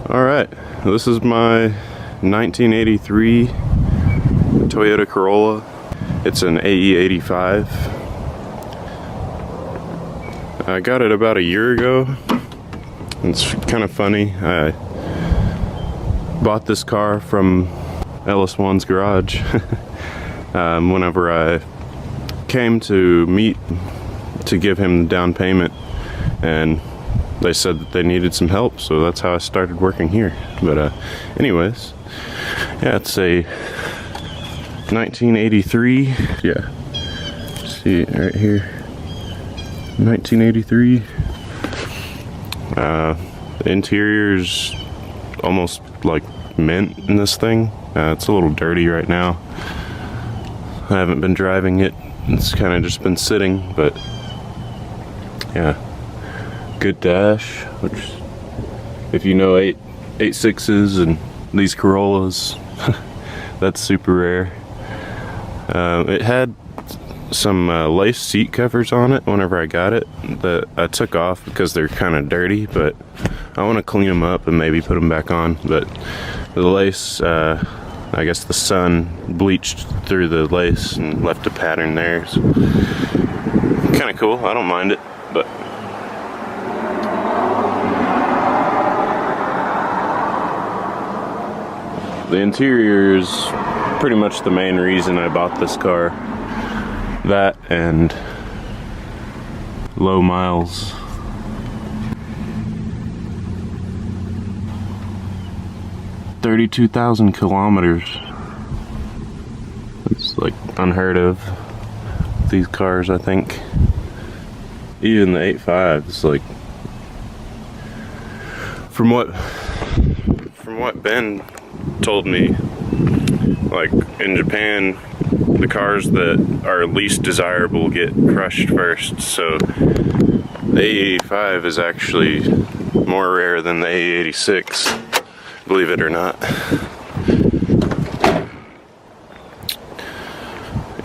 Alright, this is my 1983 Toyota Corolla. It's an AE85. I got it about a year ago. It's kind of funny. I bought this car from LS1's garage whenever I came to meet to give him the down payment, and they said that they needed some help, so that's how I started working here. But anyways, yeah, it's a 1983. Yeah, see right here, 1983. The interior's almost like mint in this thing. It's a little dirty right now. I haven't been driving it. It's kind of just been sitting, but yeah. Good dash, which, if you know 8.6s and these Corollas, that's super rare. It had some lace seat covers on it whenever I got it that I took off because they're kind of dirty, but I want to clean them up and maybe put them back on. But the lace, I guess the sun bleached through the lace and left a pattern there. So, kind of cool. I don't mind it, but the interior is pretty much the main reason I bought this car. That and low miles. $32,000 kilometers. It's like unheard of. These cars, I think. Even the 8.5 is like, from what Ben told me, like in Japan, the cars that are least desirable get crushed first. So the AE85 is actually more rare than the AE86, believe it or not.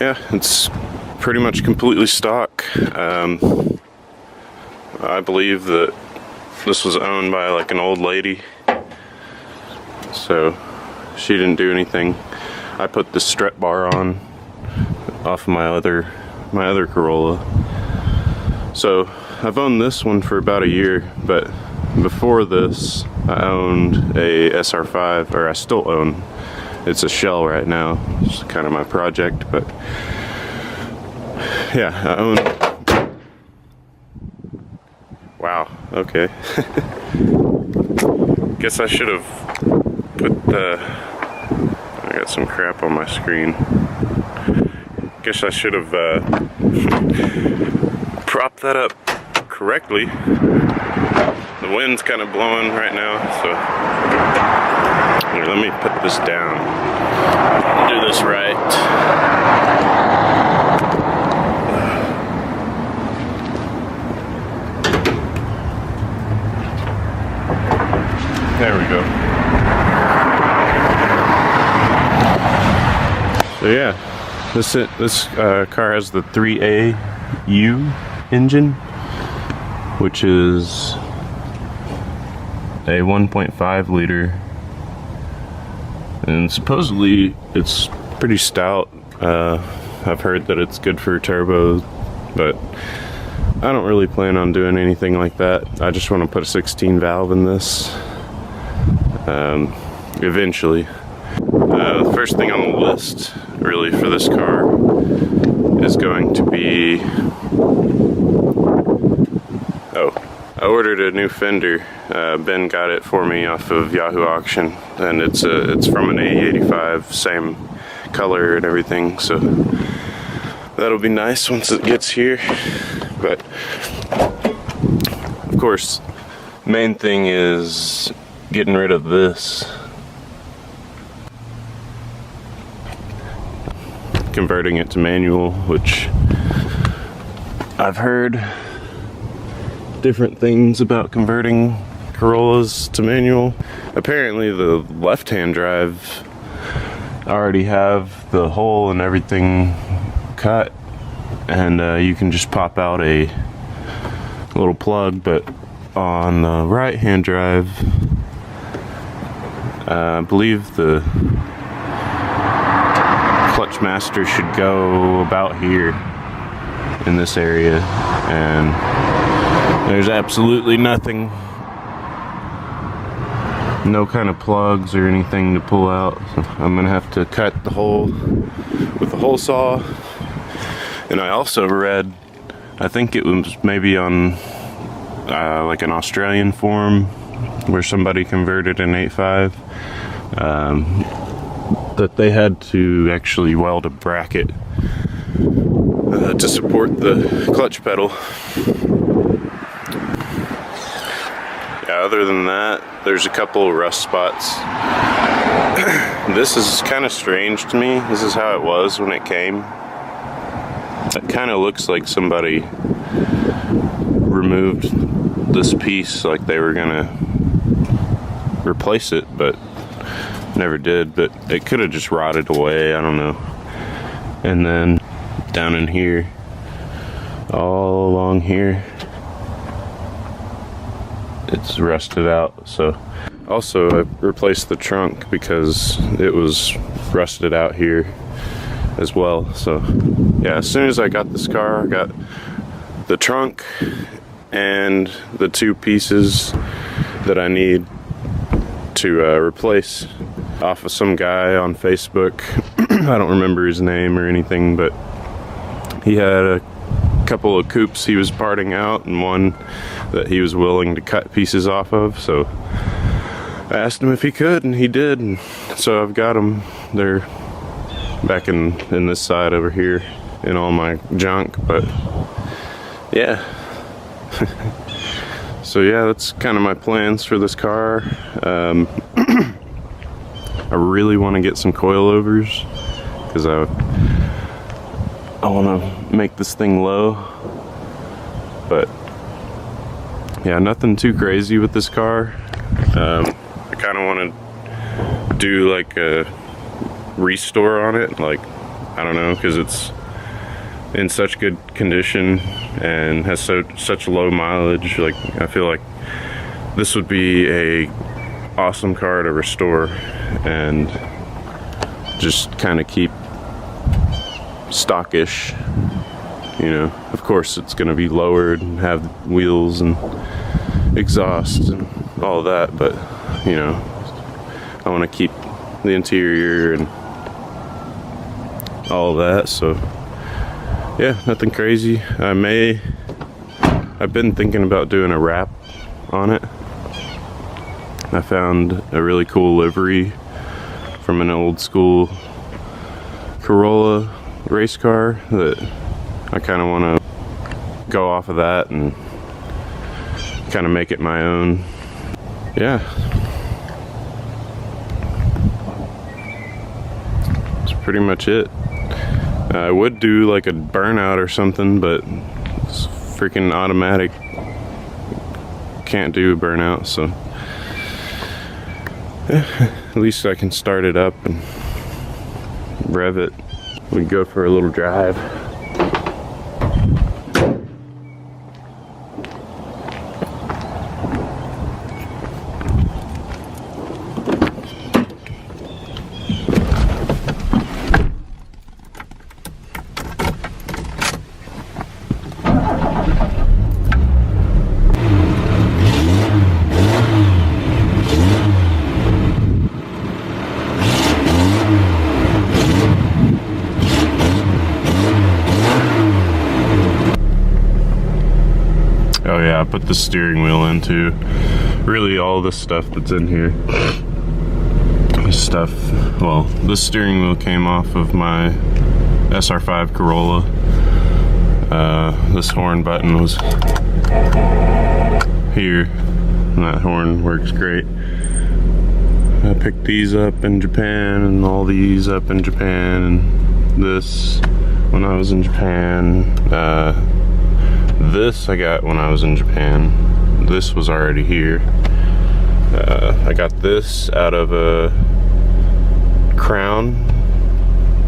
Yeah, it's pretty much completely stock. I believe that this was owned by like an old lady, so she didn't do anything. I put the strut bar on off of my other Corolla. So I've owned this one for about a year, but before this I owned a SR5, or I still own. It's a shell right now. It's kind of my project, but yeah, I own. Wow, okay. Guess I should have put the. I got some crap on my screen. Guess I should have propped that up correctly. The wind's kind of blowing right now, so here, let me put this down. Do this right. There we go. So yeah, this car has the 3AU engine, which is a 1.5 liter, and supposedly it's pretty stout. I've heard that it's good for turbo, but I don't really plan on doing anything like that. I just want to put a 16 valve in this eventually. The first thing on the list really for this car is going to be, I ordered a new fender. Ben got it for me off of Yahoo Auction, and it's from an AE85, same color and everything, so that'll be nice once it gets here. But of course, main thing is getting rid of this, converting it to manual, which I've heard different things about converting Corollas to manual. Apparently the left-hand drive already have the hole and everything cut, and you can just pop out a little plug, but on the right-hand drive, I believe the clutch master should go about here in this area, and there's absolutely nothing, no kind of plugs or anything to pull out. So I'm gonna have to cut the hole with the hole saw. And I also read, I think it was maybe on like an Australian forum where somebody converted an 8.5, that they had to actually weld a bracket to support the clutch pedal. Yeah, other than that, there's a couple rust spots. This is kind of strange to me. This is how it was when it came. It kind of looks like somebody removed this piece, like they were gonna replace it, but never did. But it could have just rotted away, I don't know. And then down in here, all along here, it's rusted out. So also I replaced the trunk because it was rusted out here as well. So yeah, as soon as I got this car, I got the trunk and the two pieces that I need to replace off of some guy on Facebook. I don't remember his name or anything, but he had a couple of coupes he was parting out and one that he was willing to cut pieces off of. So I asked him if he could, and he did, and so I've got them. They're back in this side over here in all my junk, but yeah. So yeah, that's kind of my plans for this car. I really want to get some coilovers because I want to make this thing low, but yeah, nothing too crazy with this car. I kind of want to do like a restore on it, like, I don't know, because it's in such good condition and has such low mileage. Like, I feel like this would be a awesome car to restore and just kind of keep stockish, you know. Of course it's going to be lowered and have wheels and exhaust and all that, but you know, I want to keep the interior and all of that. So yeah, nothing crazy. I've been thinking about doing a wrap on it. I found a really cool livery from an old school Corolla race car that I kind of want to go off of that and kind of make it my own. Yeah. That's pretty much it. I would do like a burnout or something, but it's freaking automatic. Can't do a burnout, so yeah, at least I can start it up and rev it. We go for a little drive. Oh yeah, I put the steering wheel into really all this stuff that's in here. This stuff, well, this steering wheel came off of my SR5 Corolla. This horn button was here, and that horn works great. I picked these up in Japan, and all these up in Japan, and this when I was in Japan. This I got when I was in Japan. This was already here. I got this out of a Crown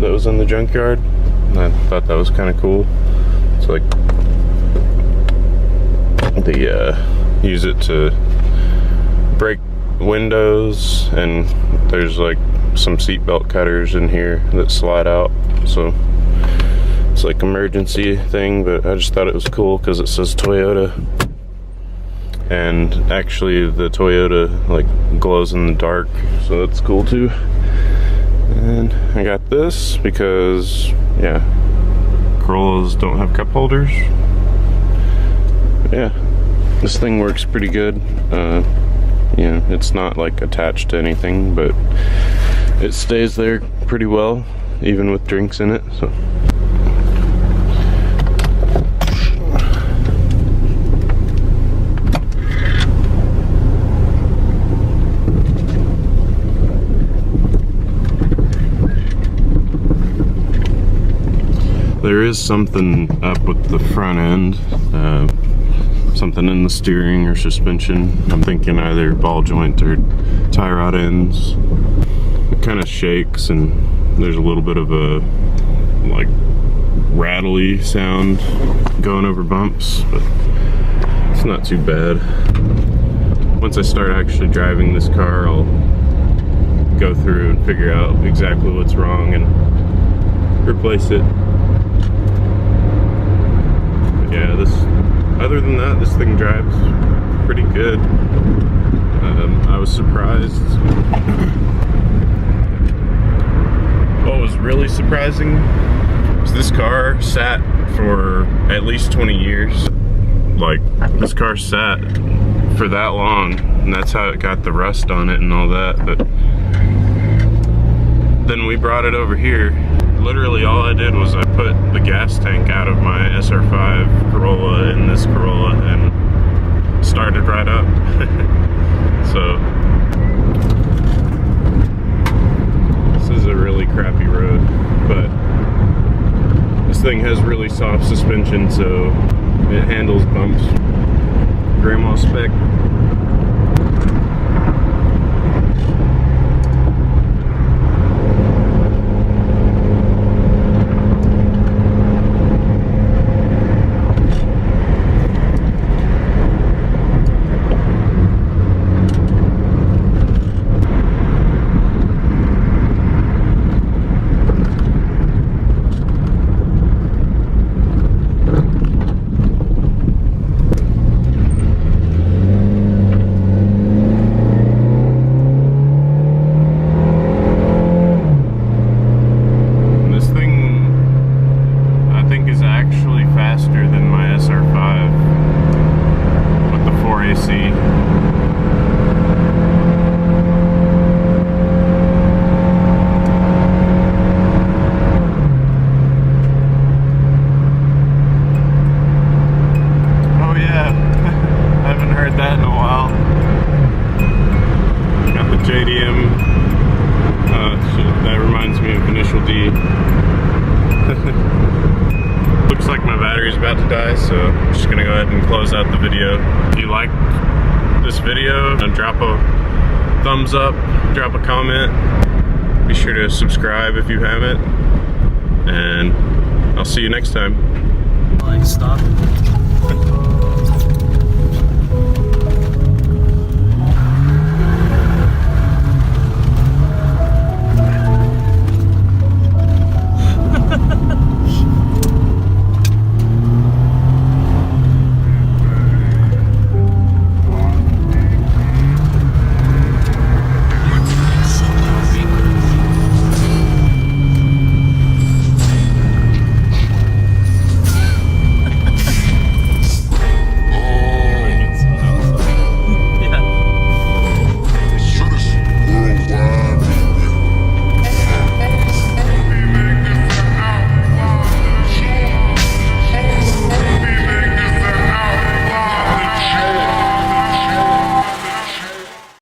that was in the junkyard. And I thought that was kind of cool. It's like they use it to break windows, and there's like some seatbelt cutters in here that slide out. So it's like emergency thing, but I just thought it was cool because it says Toyota, and actually the Toyota like glows in the dark, so that's cool too. And I got this because yeah, Corollas don't have cup holders. Yeah, this thing works pretty good. You know, it's not like attached to anything, but it stays there pretty well even with drinks in it, so. There is something up with the front end, something in the steering or suspension. I'm thinking either ball joint or tie rod ends. It kind of shakes, and there's a little bit of a like rattly sound going over bumps, but it's not too bad. Once I start actually driving this car, I'll go through and figure out exactly what's wrong and replace it. Yeah, other than that, this thing drives pretty good. I was surprised. What was really surprising was this car sat for at least 20 years. Like, this car sat for that long, and that's how it got the rust on it and all that. But then we brought it over here. Literally all I did was I put the gas tank out of my SR5 Corolla in this Corolla and started right up. So this is a really crappy road, but this thing has really soft suspension, so it handles bumps. Grandma spec. to die, so I'm just gonna go ahead and close out the video. If you liked this video, drop a thumbs up, drop a comment. Be sure to subscribe if you haven't, and I'll see you next time. Like, stop.